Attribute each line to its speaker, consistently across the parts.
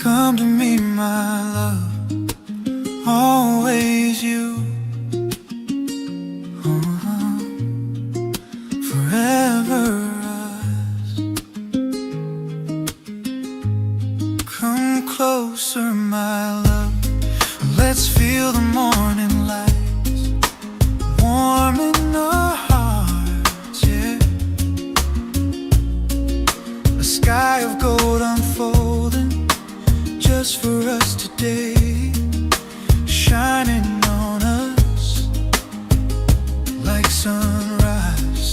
Speaker 1: Come to me, my love, always you. Forever us. Come closer, my love, let's feel the morning lights warm in our hearts, yeah. A sky of gold unfolding just for us today, shining on us like sunrise.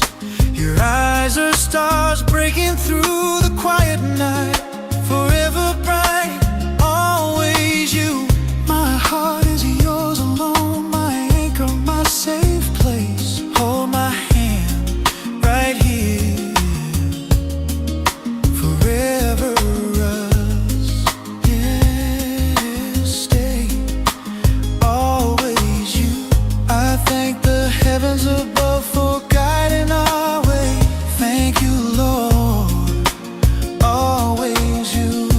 Speaker 1: Your eyes are stars breaking through the quiet night, forever bright, always you. My heart is yours alone, my anchor, my safe place. Hold my hand right here, forever us, yeah, stay, always you. I thank the heavens above for guiding our way. Thank you, Lord, always you.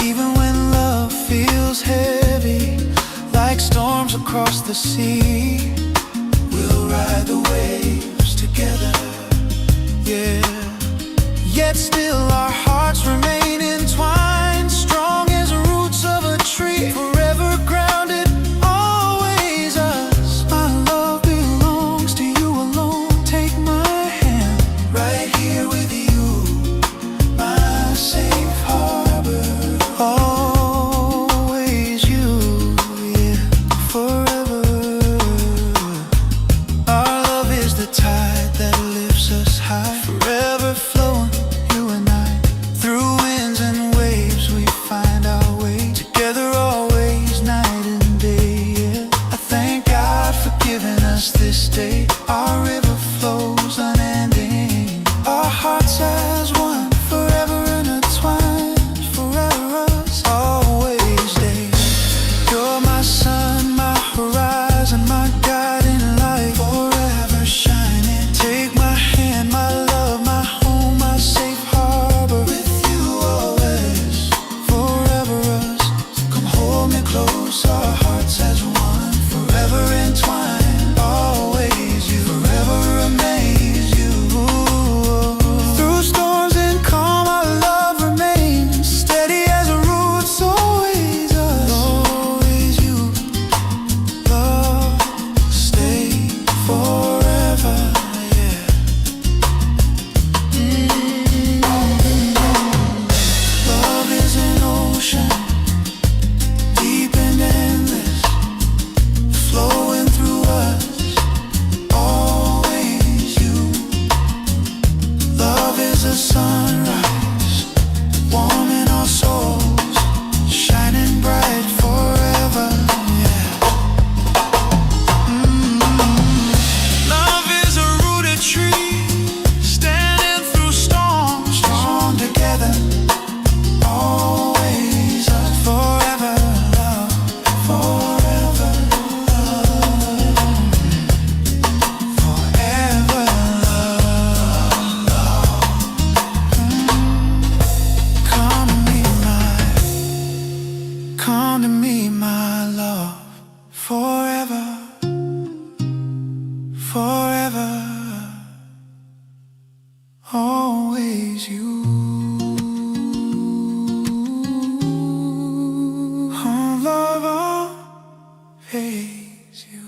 Speaker 1: Even when love feels heavy, like storms across the sea, we'll ride the waves together, yeah. Yet still our hearts remain entwined, strong as the roots of a tree, forever grounded, always us. My love belongs to you alone. Take my hand, right here with you, my safe harbor. Always you, yeah, forever. Our love is the tide that lifts us high, forever flowing, you and I. Through winds and waves we find our way, together always, night and day, yeah. I thank God for giving us this day. Our river flows unending, our hearts as one, forever intertwined, forever us, always day. You're my sun, my horizon, my guiding light, forever shining. Take my hand, my love, my home, my safe harbor, with you always, forever us. Come hold me close, our hearts as one, forever entwined, always you, forever amaze you. Through storms and calm our love remains, steady as the roots, always us, always you. Love, stay forever, yeah. Love is an ocean, deep and endless, flowing through us, always you. Love is a sunrise, warming our souls, shining bright forever, yeah. Love is a rooted tree, standing through storms, strong together, always us, forever love, forever love, forever love. Come to me, my love, forever, forever, always you. Oh, love, always you.